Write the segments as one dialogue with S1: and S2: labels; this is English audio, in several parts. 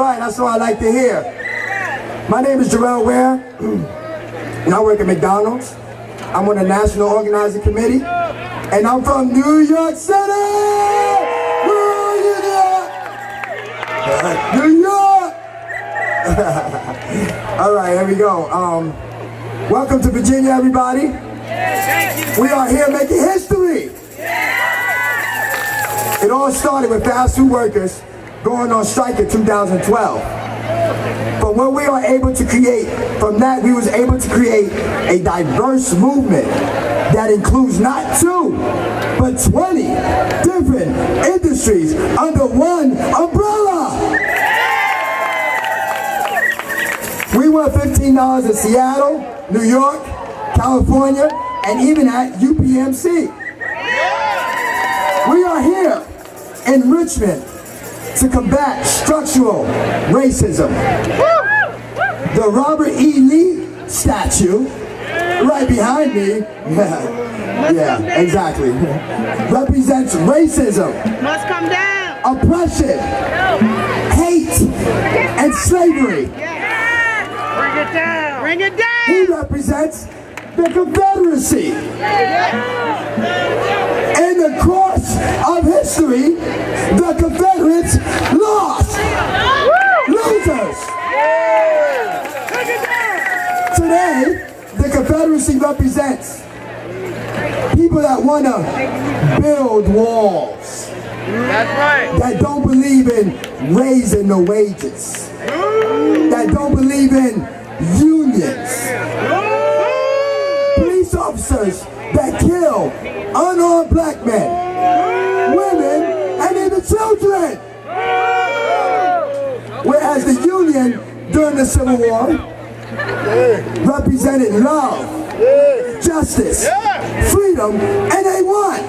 S1: right, that's what I like to hear. My name is Jarrell Ware, and I work at McDonald's. I'm on the National Organizing Committee, and I'm from New York City! New York! All right, here we go. Welcome to Virginia, everybody. We are here making history. It all started with fast food workers going on strike in 2012. But when we are able to create, from that we was able to create a diverse movement that includes not 2, but 20 different industries under one umbrella. We won $15 in Seattle, New York, California, and even at UPMC. We are here in Richmond to combat structural racism. The Robert E. Lee statue, right behind me, yeah, exactly, represents racism,
S2: must come down,
S1: oppression, hate, and slavery.
S2: Bring it down. Bring it down.
S1: He represents the Confederacy. In the course of history, the Confederates lost. Losers. Today, the Confederacy represents people that want to build walls.
S2: That's right.
S1: That don't believe in raising the wages. That don't believe in unions. Police officers that kill unarmed black men, women, and even children. Whereas the Union during the Civil War represented love, justice, freedom, and they won.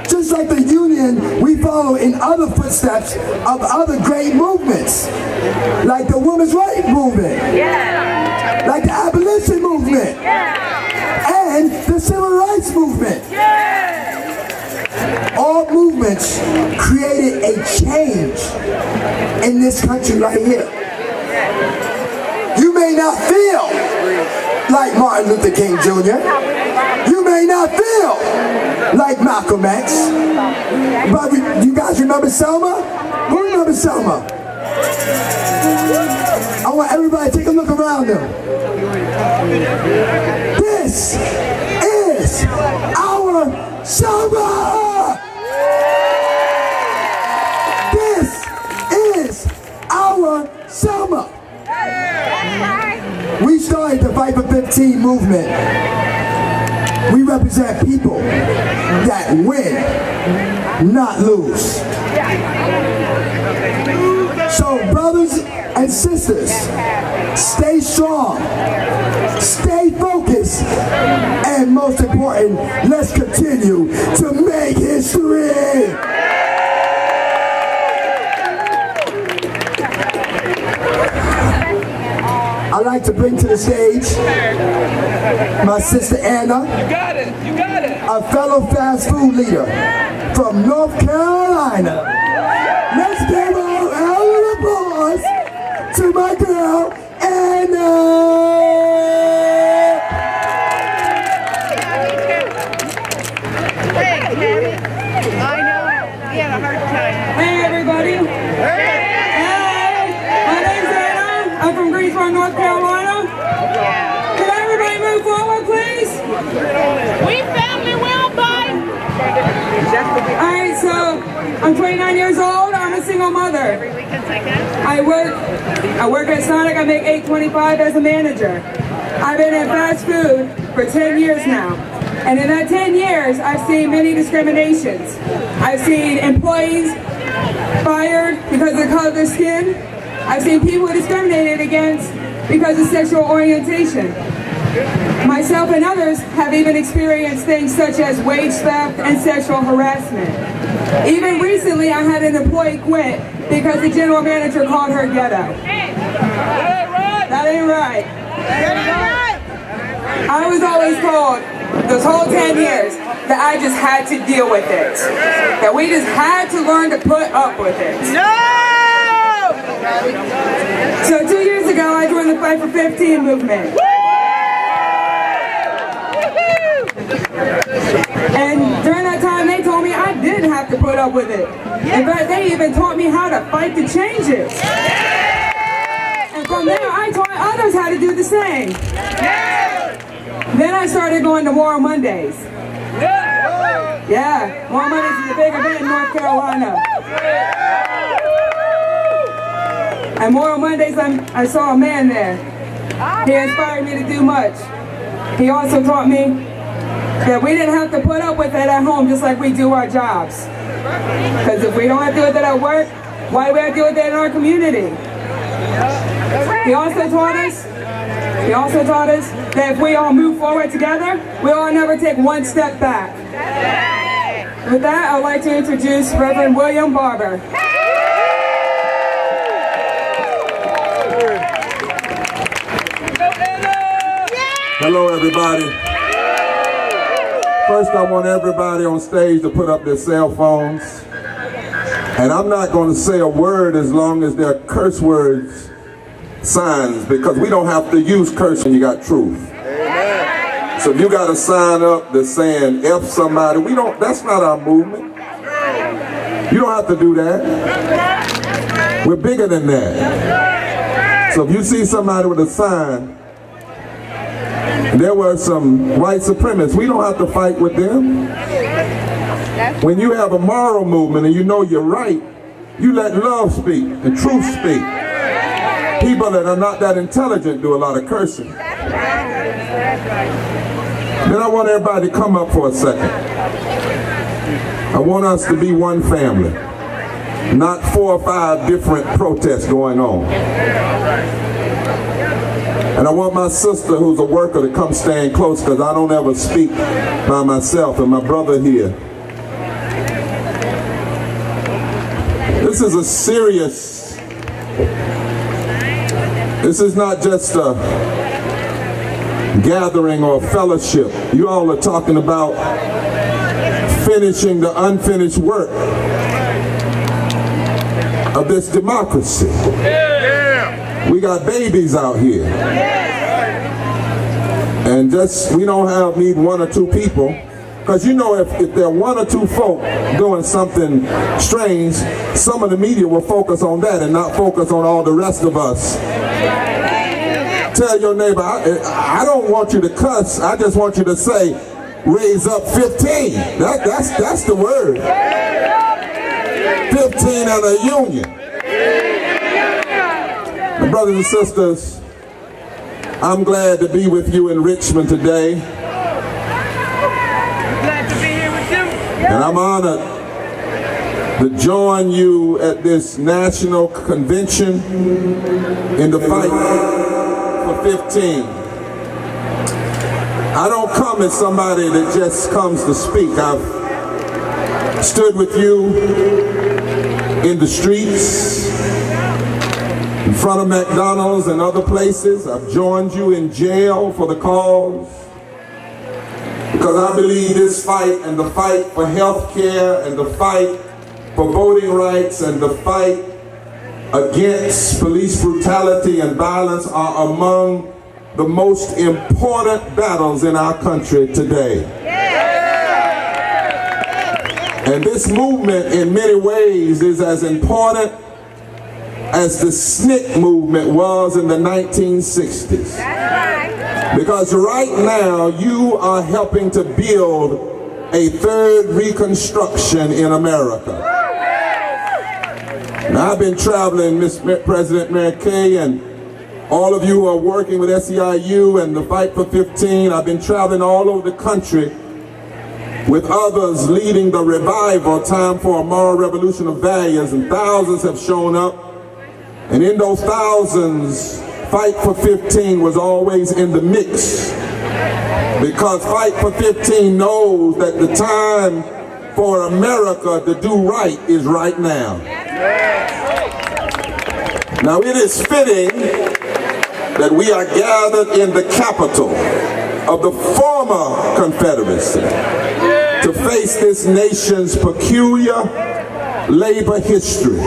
S1: Just like the Union, we follow in other footsteps of other great movements, like the women's rights movement, like the abolition movement, and the civil rights movement. All movements created a change in this country right here. You may not feel like Martin Luther King Jr. You may not feel like Malcolm X. But you guys remember Selma? Who remembers Selma? I want everybody to take a look around them. This is our Selma! This is our Selma! We started the Fight for 15 movement. We represent people that win, not lose. So brothers and sisters, stay strong, stay focused, and most important, let's continue to make history. I'd like to bring to the stage my sister Anna, a fellow fast food leader from North Carolina. Let's give a round of applause to my girl Anna.
S3: Hey everybody! From North Carolina. Can everybody move forward, please?
S2: We family will, bud.
S3: Alright, so I'm 29 years old. I'm a single mother. I work at Sonic. I make $8.25 as a manager. I've been in fast food for 10 years now. And in that 10 years, I've seen many discriminations. I've seen employees fired because of the color of their skin. I've seen people discriminated against because of sexual orientation. Myself and others have even experienced things such as wage theft and sexual harassment. Even recently, I had an employee quit because the general manager called her ghetto. That ain't right. I was always told those whole 10 years that I just had to deal with it. That we just had to learn to put up with it.
S2: No!
S3: So 2 years ago, I joined the Fight for 15 movement. And during that time, they told me I didn't have to put up with it. In fact, they even taught me how to fight to change it. And from there, I taught others how to do the same. Then I started going to Moral Mondays. Yeah, Moral Mondays is a big event in North Carolina. At Moral Mondays, I saw a man there. He inspired me to do much. He also taught me that we didn't have to put up with it at home just like we do our jobs. Because if we don't have to do it at work, why do we have to do it in our community? He also taught us that if we all move forward together, we'll all never take one step back. With that, I'd like to introduce Reverend William Barber.
S4: Hello, everybody. First, I want everybody on stage to put up their cell phones. And I'm not going to say a word as long as there are curse words signs, because we don't have to use curse when you got truth. Amen. So if you got a sign up that's saying F somebody, that's not our movement. You don't have to do that. We're bigger than that. So if you see somebody with a sign, there were some white supremacists, we don't have to fight with them. When you have a moral movement and you know you're right, you let love speak and truth speak. People that are not that intelligent do a lot of cursing. Then I want everybody to come up for a second. I want us to be one family, not 4 or 5 different protests going on. And I want my sister, who's a worker, to come stand close, because I don't ever speak by myself, and my brother here. This is a serious, this is not just a gathering or fellowship. You all are talking about finishing the unfinished work of this democracy. We got babies out here. And we don't need 1 or 2 people. Because you know, if there are 1 or 2 folk doing something strange, some of the media will focus on that and not focus on all the rest of us. Tell your neighbor, I don't want you to cuss, I just want you to say, raise up 15. That's the word. 15 and a union. My brothers and sisters, I'm glad to be with you in Richmond today.
S2: Glad to be here with you.
S4: And I'm honored to join you at this national convention in the fight for 15. I don't come as somebody that just comes to speak. I've stood with you in the streets, in front of McDonald's and other places. I've joined you in jail for the cause, because I believe this fight, and the fight for health care, and the fight for voting rights, and the fight against police brutality and violence are among the most important battles in our country today. And this movement in many ways is as important as the SNCC movement was in the 1960s. Because right now you are helping to build a third Reconstruction in America. Now, I've been traveling, Ms. President Mary Kay, and all of you who are working with SEIU and the Fight for 15, I've been traveling all over the country with others leading the revival, Time for a Moral Revolution of Values, and thousands have shown up. And in those thousands, Fight for 15 was always in the mix, because Fight for 15 knows that the time for America to do right is right now. Now, it is fitting that we are gathered in the capital of the former Confederacy to face this nation's peculiar labor history.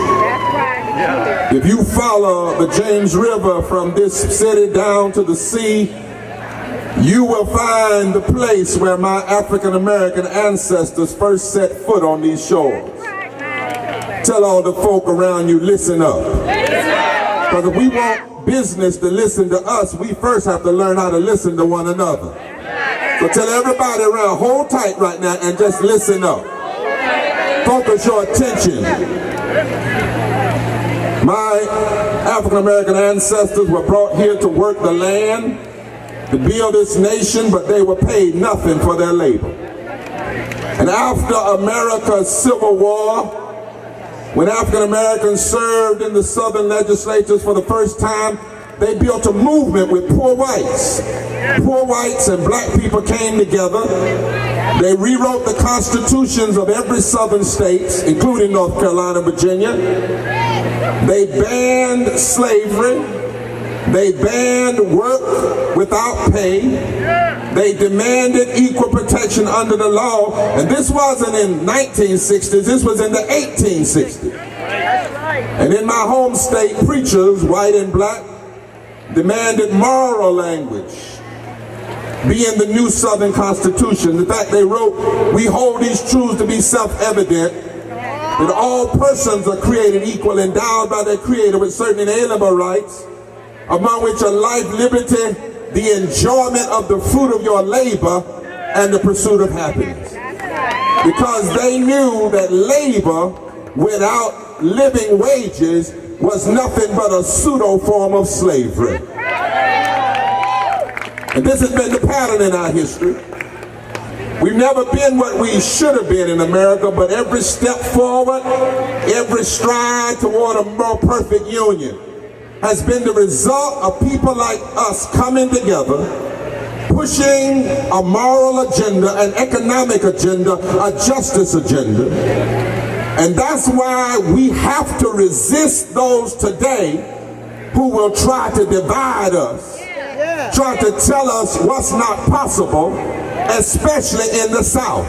S4: If you follow the James River from this city down to the sea, you will find the place where my African American ancestors first set foot on these shores. Tell all the folk around you, listen up. Because if we want business to listen to us, we first have to learn how to listen to one another. So tell everybody around, hold tight right now and just listen up. Focus your attention. My African American ancestors were brought here to work the land, to build this nation, but they were paid nothing for their labor. And after America's Civil War, when African Americans served in the Southern legislatures for the first time, they built a movement with poor whites. Poor whites and black people came together. They rewrote the constitutions of every Southern state, including North Carolina, Virginia. They banned slavery. They banned work without pay. They demanded equal protection under the law. And this wasn't in 1960s, this was in the 1860s. And in my home state, preachers, white and black, demanded moral language be in the new Southern Constitution. In fact, they wrote, "We hold these truths to be self-evident, that all persons are created equal, endowed by their Creator with certain inalienable rights, among which are life, liberty, the enjoyment of the fruit of your labor, and the pursuit of happiness." Because they knew that labor without living wages was nothing but a pseudo form of slavery. And this has been the pattern in our history. We've never been what we should have been in America, but every step forward, every stride toward a more perfect union has been the result of people like us coming together, pushing a moral agenda, an economic agenda, a justice agenda. And that's why we have to resist those today who will try to divide us, try to tell us what's not possible, especially in the South.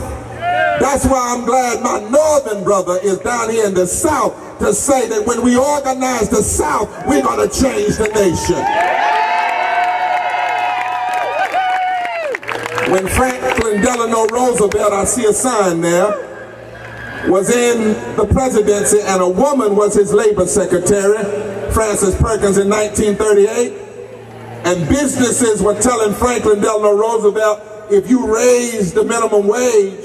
S4: That's why I'm glad my northern brother is down here in the South to say that when we organize the South, we're going to change the nation. When Franklin Delano Roosevelt, I see a sign there, was in the presidency and a woman was his labor secretary, Frances Perkins, in 1938, and businesses were telling Franklin Delano Roosevelt, if you raise the minimum wage,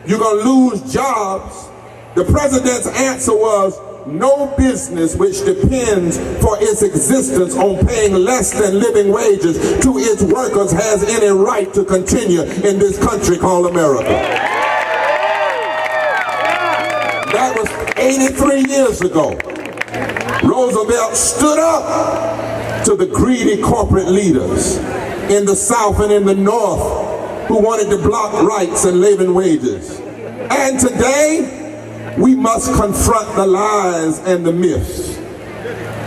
S4: you're going to lose jobs. The president's answer was, no business which depends for its existence on paying less than living wages to its workers has any right to continue in this country called America. That was 83 years ago. Roosevelt stood up to the greedy corporate leaders in the South and in the North who wanted to block rights and living wages. And today, we must confront the lies and the myths.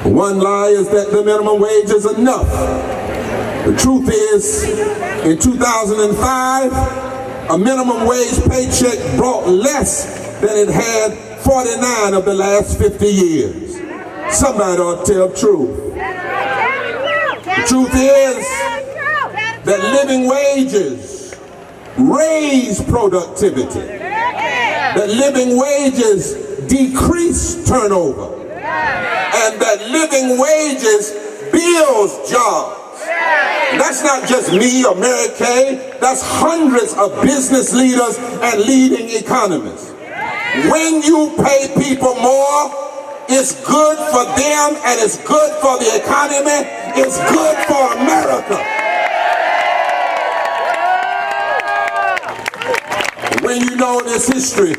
S4: One lie is that the minimum wage is enough. The truth is, in 2005, a minimum wage paycheck brought less than it had 49 of the last 50 years. Somebody ought to tell the truth. The truth is that living wages raise productivity. That living wages decrease turnover. And that living wages builds jobs. And that's not just me or Mary Kay. That's hundreds of business leaders and leading economists. When you pay people more, it's good for them and it's good for the economy. It's good for America. When you know this history,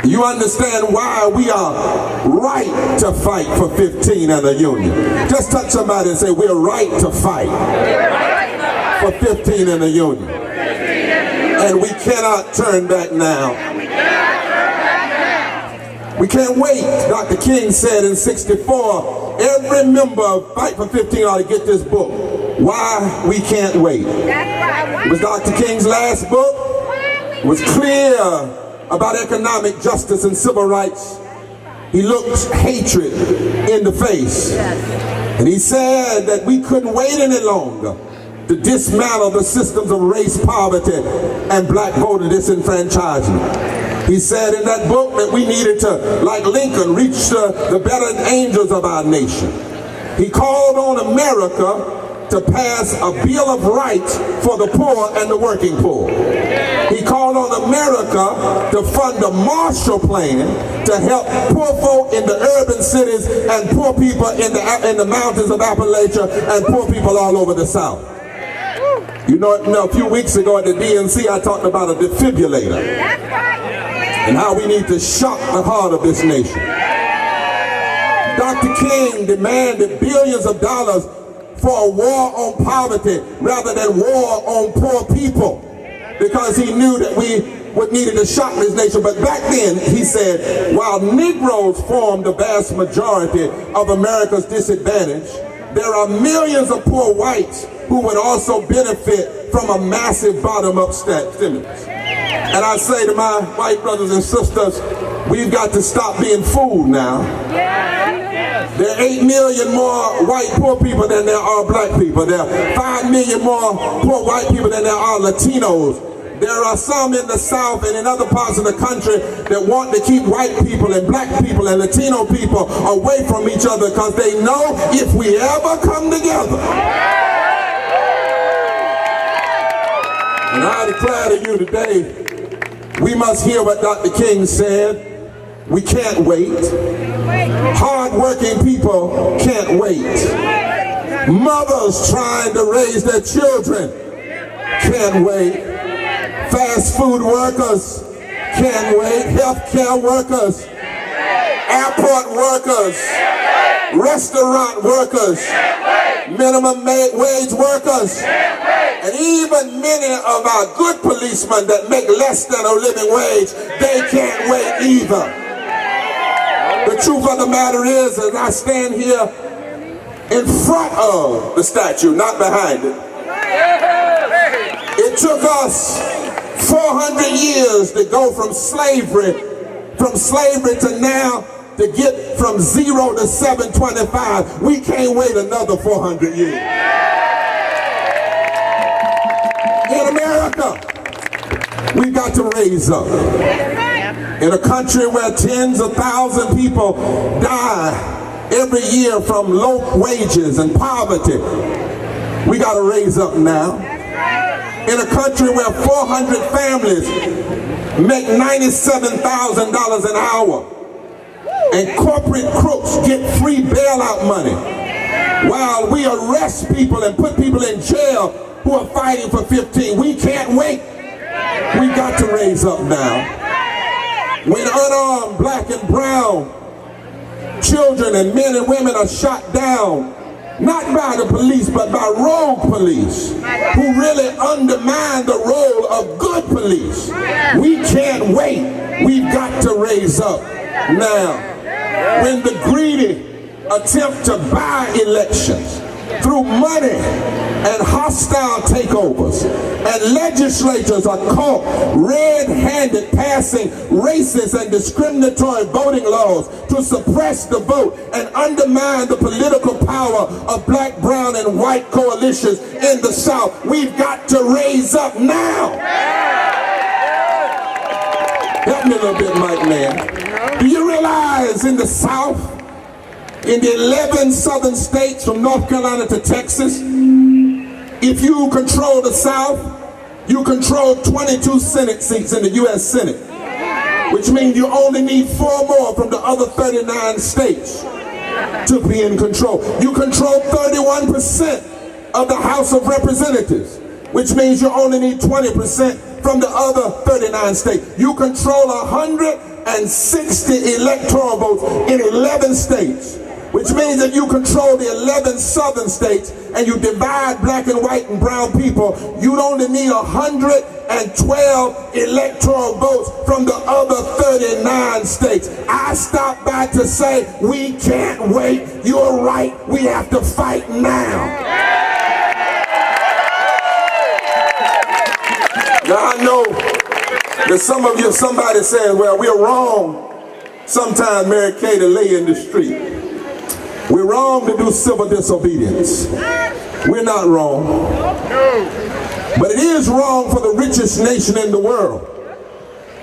S4: you understand why we are right to fight for 15 and a union. Just touch somebody and say, we're right to fight for 15 and a union. And we cannot turn back now. We can't wait. Dr. King said in '64, every member of Fight for 15 ought to get this book, Why We Can't Wait. It was Dr. King's last book. It was clear about economic justice and civil rights. He looked hatred in the face. And he said that we couldn't wait any longer to dismantle the systems of race, poverty, and black voter disenfranchisement. He said in that book that we needed to, like Lincoln, reach the better angels of our nation. He called on America to pass a Bill of Rights for the poor and the working poor. He called on America to fund a Marshall Plan to help poor folk in the urban cities and poor people in the mountains of Appalachia and poor people all over the South. You know, a few weeks ago at the DNC, I talked about a defibrillator and how we need to shock the heart of this nation. Dr. King demanded billions of dollars for a war on poverty rather than war on poor people, because he knew that we would needed to shock this nation. But back then, he said, while Negroes form the vast majority of America's disadvantage, there are millions of poor whites who would also benefit from a massive bottom-up stimulus. And I say to my white brothers and sisters, we've got to stop being fooled now. There are 8 million more white poor people than there are black people. There are 5 million more poor white people than there are Latinos. There are some in the South and in other parts of the country that want to keep white people and black people and Latino people away from each other because they know if we ever come together. And I declare to you today, we must hear what Dr. King said. We can't wait. Hard-working people can't wait. Mothers trying to raise their children can't wait. Fast food workers can't wait. Healthcare workers, airport workers, restaurant workers, minimum wage workers, and even many of our good policemen that make less than a living wage, they can't wait either. The truth of the matter is, as I stand here in front of the statue, not behind it, it took us 400 years to go from slavery to now to get from 0 to 725. We can't wait another 400 years. In America, we've got to raise up. In a country where tens of thousands of people die every year from low wages and poverty, we got to raise up now. In a country where 400 families make $97,000 an hour and corporate crooks get free bailout money while we arrest people and put people in jail who are fighting for 15. We can't wait. We got to raise up now. When unarmed black and brown children and men and women are shot down, not by the police, but by rogue police who really undermine the role of good police. We can't wait. We've got to raise up now. When the greedy attempt to buy elections through money and hostile takeovers, and legislators are caught red-handed passing racist and discriminatory voting laws to suppress the vote and undermine the political power of black, brown, and white coalitions in the South. We've got to raise up now. Help me a little bit, Mike, man. Do you realize in the South, in the 11 southern states from North Carolina to Texas, if you control the South, you control 22 Senate seats in the U.S. Senate, which means you only need 4 more from the other 39 states to be in control. You control 31% of the House of Representatives, which means you only need 20% from the other 39 states. You control 160 electoral votes in 11 states, which means that you control the 11 southern states and you divide black and white and brown people, you'd only need 112 electoral votes from the other 39 states. I stopped by to say, we can't wait. You're right. We have to fight now. Now I know that some of you, somebody says, well, we're wrong Sometimes Mary Kay to lay in the street. We're wrong to do civil disobedience. We're not wrong. But it is wrong for the richest nation in the world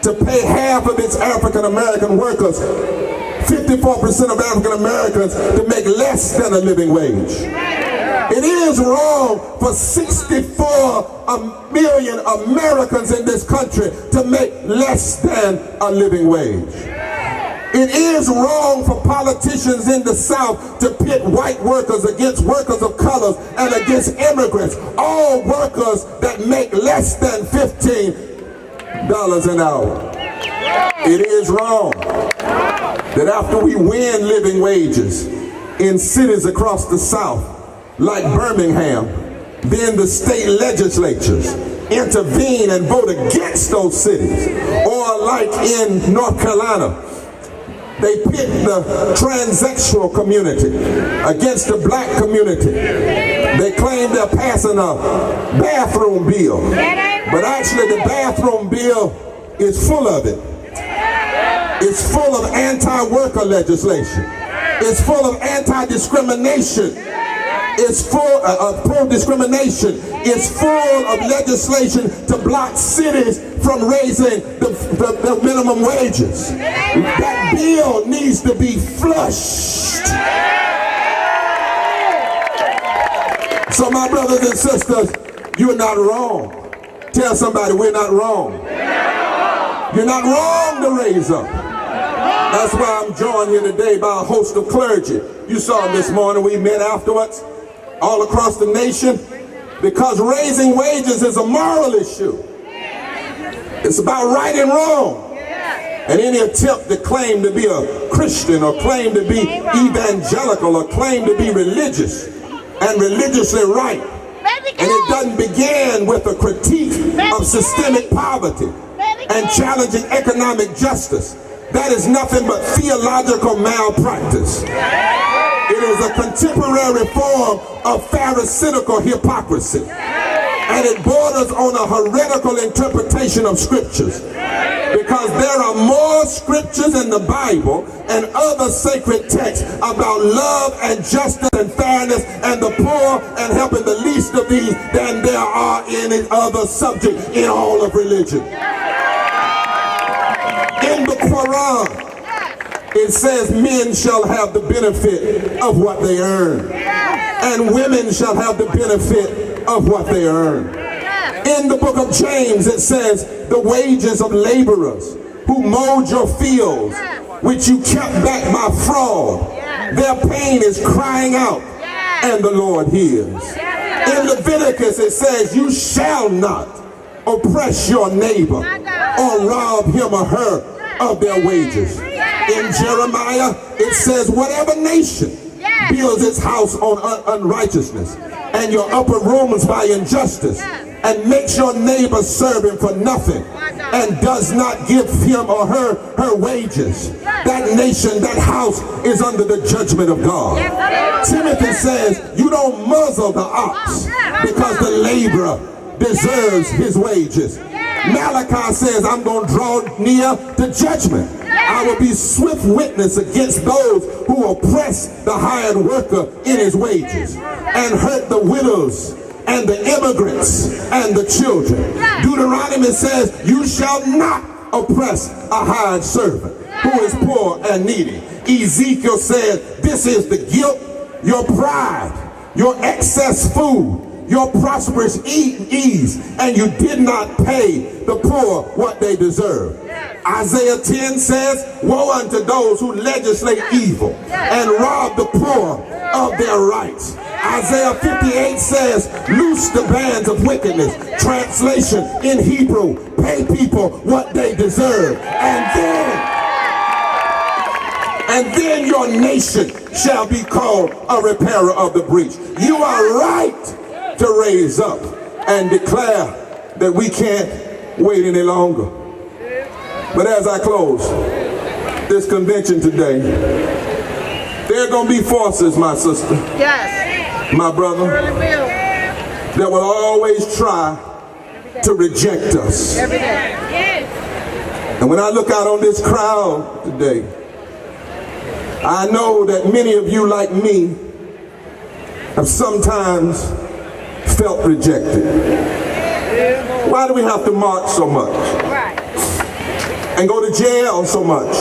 S4: to pay half of its African American workers, 54% of African Americans, to make less than a living wage. It is wrong for 64 million Americans in this country to make less than a living wage. It is wrong for politicians in the South to pit white workers against workers of color and against immigrants, all workers that make less than $15 an hour. It is wrong that after we win living wages in cities across the South, like Birmingham, then the state legislatures intervene and vote against those cities. Or like in North Carolina, they pit the transsexual community against the black community. They claim they're passing a bathroom bill, but actually the bathroom bill is full of it. It's full of anti-worker legislation. It's full of anti-discrimination. It's full of pro-discrimination. It's full of legislation to block cities from raising the minimum wages. That bill needs to be flushed. So my brothers and sisters, you're not wrong. Tell somebody we're not wrong. You're not wrong to raise up. That's why I'm joined here today by a host of clergy. You saw them this morning. We met afterwards all across the nation because raising wages is a moral issue. It's about right and wrong. And any attempt to claim to be a Christian or claim to be evangelical or claim to be religious and religiously right. And it doesn't begin with a critique of systemic poverty and challenging economic justice. That is nothing but theological malpractice. It is a contemporary form of pharisaical hypocrisy. And it borders on a heretical interpretation of scriptures. Because there are more scriptures in the Bible and other sacred texts about love and justice and fairness and the poor and helping the least of these than there are any other subject in all of religion. In the Quran, it says men shall have the benefit of what they earn, and women shall have the benefit of what they earn. In the book of James, it says the wages of laborers who mowed your fields, which you kept back by fraud, their pain is crying out, and the Lord hears. In Leviticus, it says you shall not oppress your neighbor or rob him or her of their wages. In Jeremiah, it says whatever nation builds its house on unrighteousness and your upper rooms by injustice and makes your neighbor serve him for nothing and does not give him or her wages, that nation, that house is under the judgment of God. Timothy says you don't muzzle the ox because the laborer deserves his wages. Malachi says I'm going to draw near to judgment. I will be swift witness against those who oppress the hired worker in his wages and hurt the widows and the immigrants and the children. Deuteronomy says you shall not oppress a hired servant who is poor and needy. Ezekiel said this is the guilt, your pride, your excess food, your prosperous ease, and you did not pay the poor what they deserve. Isaiah 10 says, woe unto those who legislate evil and rob the poor of their rights. Isaiah 58 says, loose the bands of wickedness. Translation in Hebrew, pay people what they deserve. And then your nation shall be called a repairer of the breach. You are right to raise up and declare that we can't wait any longer. But as I close this convention today, there are going to be forces, my sister, my brother, that will always try to reject us. And when I look out on this crowd today, I know that many of you, like me, have sometimes felt rejected. Why do we have to march so much? And go to jail so much?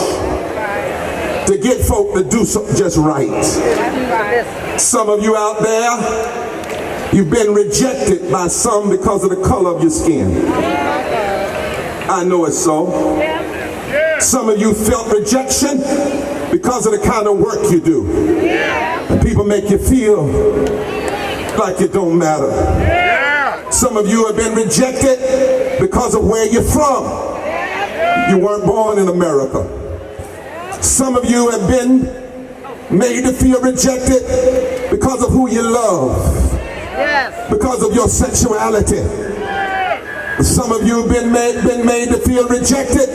S4: To get folk to do just right. Some of you out there, you've been rejected by some because of the color of your skin. I know it's so. Some of you felt rejection because of the kind of work you do. And people make you feel like it don't matter. Some of you have been rejected because of where you're from. You weren't born in America. Some of you have been made to feel rejected because of who you love, because of your sexuality. Some of you have been made to feel rejected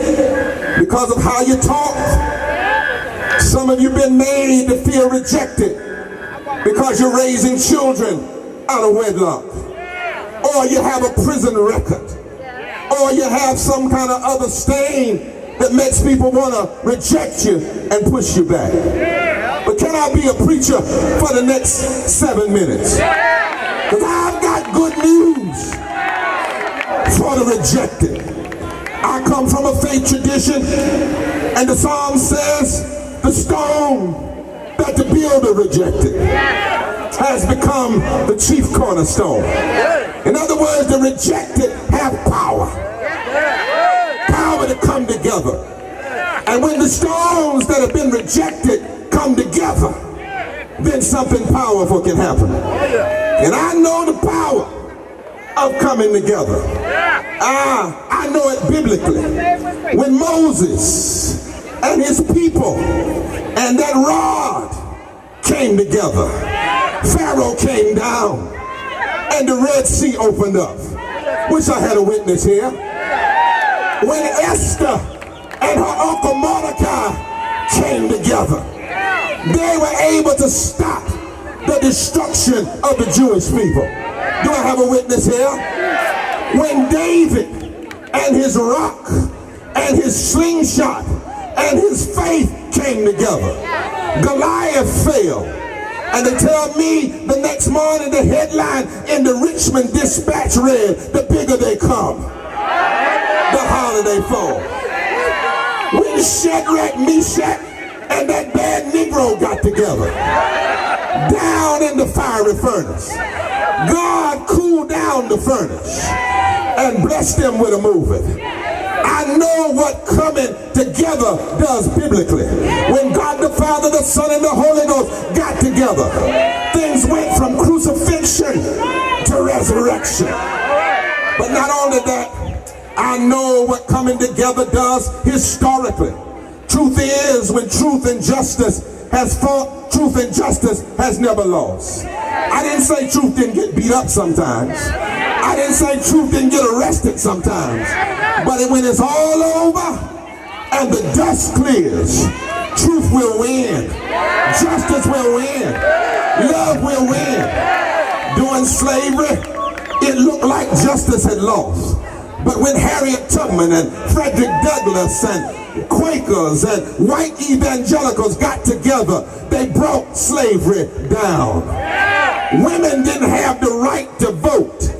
S4: because of how you talk. Some of you have been made to feel rejected because you're raising children out of wedlock, or you have a prison record, or you have some kind of other stain that makes people want to reject you and push you back. But can I be a preacher for the next 7 minutes? Because I've got good news for the rejected. I come from a faith tradition, and the Psalm says the stone that the builder rejected has become the chief cornerstone. In other words, the rejected have power to come together. And when the stones that have been rejected come together, then something powerful can happen. And I know the power of coming together. I know it biblically. When Moses and his people and that rod came together, Pharaoh came down and the Red Sea opened up. Wish I had a witness here. When Esther and her uncle Mordecai came together, they were able to stop the destruction of the Jewish people. Do I have a witness here? When David and his rock and his slingshot and his faith came together, Goliath fell. And they tell me the next morning the headline in the Richmond Dispatch read, "The bigger they come, the harder they fall." When Shadrach, Meshach, and that bad Negro got together down in the fiery furnace, God cooled down the furnace and blessed them with a moving. I know what coming together does biblically. When God the Father, the Son, and the Holy Ghost got together, things went from crucifixion to resurrection. But not only that, I know what coming together does historically. Truth is, when truth and justice has fought, truth and justice has never lost. I didn't say truth didn't get beat up sometimes. I didn't say truth didn't get arrested sometimes. But when it's all over and the dust clears, truth will win. Justice will win. Love will win. During slavery, it looked like justice had lost. But when Harriet Tubman and Frederick Douglass and Quakers and white evangelicals got together, they brought slavery down. Women didn't have the right to vote.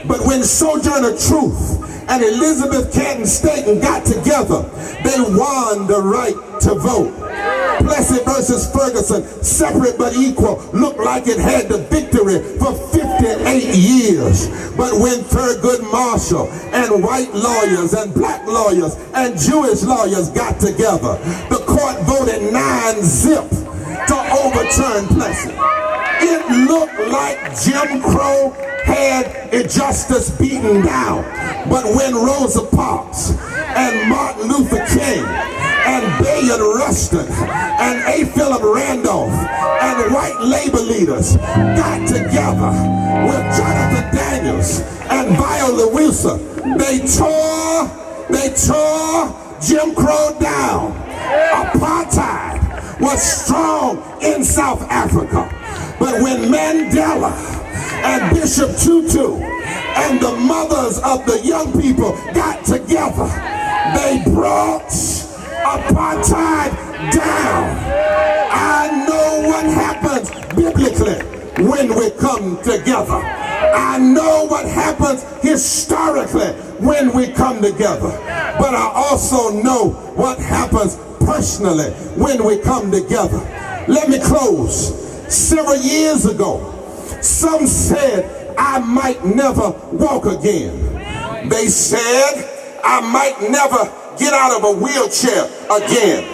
S4: But when Sojourner Truth and Elizabeth Canton Stanton got together, they won the right to vote. Plessy versus Ferguson, separate but equal, looked like it had the victory for 58 years. But when Thurgood Marshall and white lawyers and black lawyers and Jewish lawyers got together, the court voted 9-0 to overturn Plessy. It looked like Jim Crow had injustice beaten down. But when Rosa Parks and Martin Luther King and Bayard Rustin and A. Philip Randolph and white labor leaders got together with Jonathan Daniels and Viola Wilson, they tore Jim Crow down. Apartheid was strong in South Africa. But when Mandela and Bishop Tutu and the mothers of the young people got together, they brought apartheid down. when we come together. I know what happens historically when we come together, but I also know what happens personally when we come together. Let me close. Several years ago, some said I might never walk again. They said I might never get out of a wheelchair again.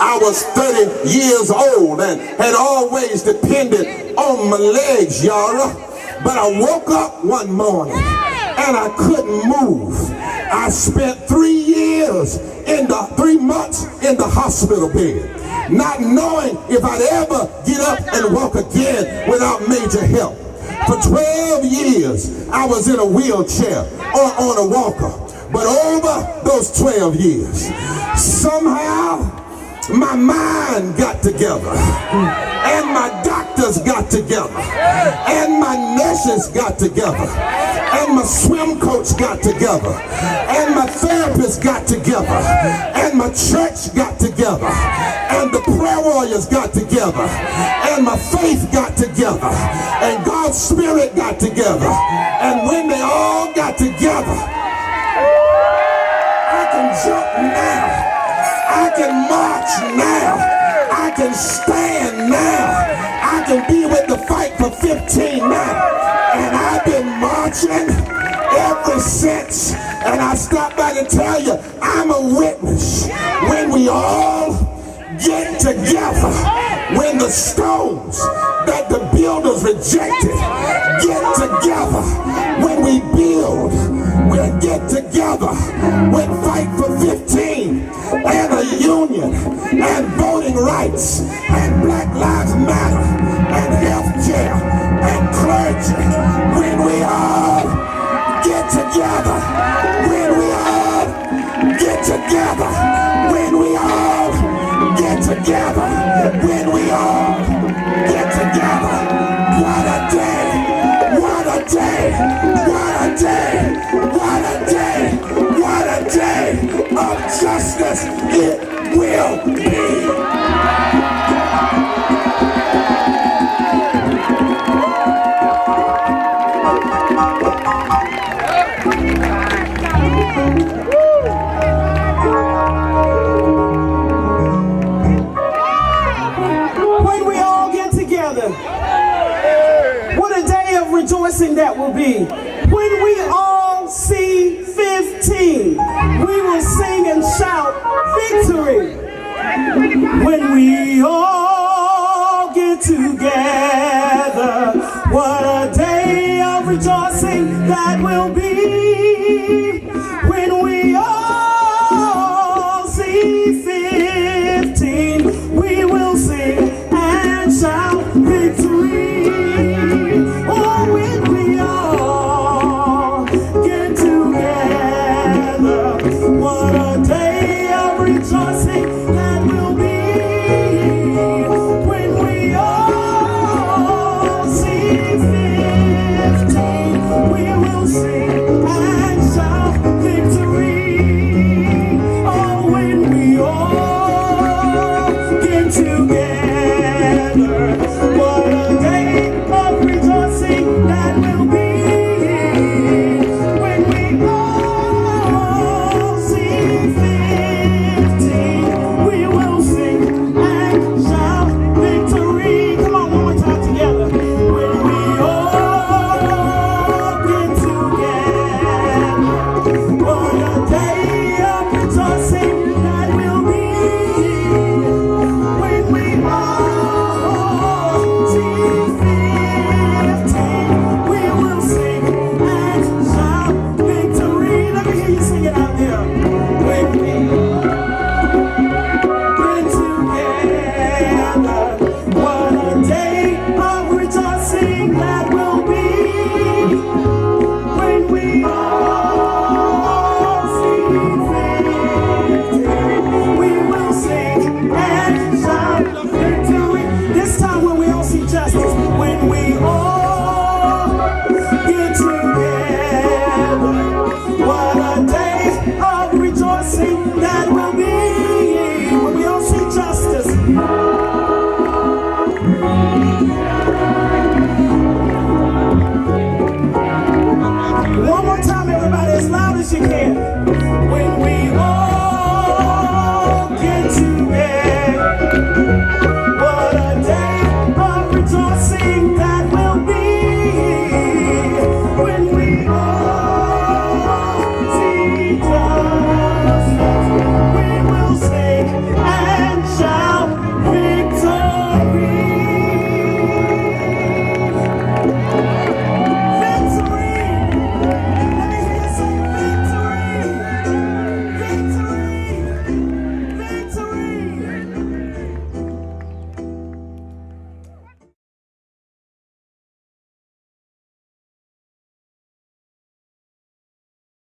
S4: I was 30 years old and had always depended on my legs, y'all. But I woke up one morning and I couldn't move. I spent 3 months in the hospital bed, not knowing if I'd ever get up and walk again without major help. For 12 years, I was in a wheelchair or on a walker. But over those 12 years, somehow my mind got together, and my doctors got together, and my nurses got together, and my swim coach got together, and my therapist got together, and my church got together, and the prayer warriors got together, and my faith got together, and God's Spirit got together. And when they all got together, I can jump now, I can march now, I can stand now, I can be with the Fight for 15 now. And I've been marching ever since. And I stopped by to tell you, I'm a witness. When we all get together, when the stones that the builders rejected get together, when we build, we'll get together with Fight for 15 and a union and voting rights and Black Lives Matter and health care and clergy. When we all get together, when we all get together, when we all get together, when we all get together. What a day, what a day, what a day, what a day, what a day of justice it will be.
S5: Rejoicing that will be. When we all see 15, we will sing and shout victory. When we all get together, what a day of rejoicing that will be. When we all see 15, we will sing and shout victory. What a day of rejoicing.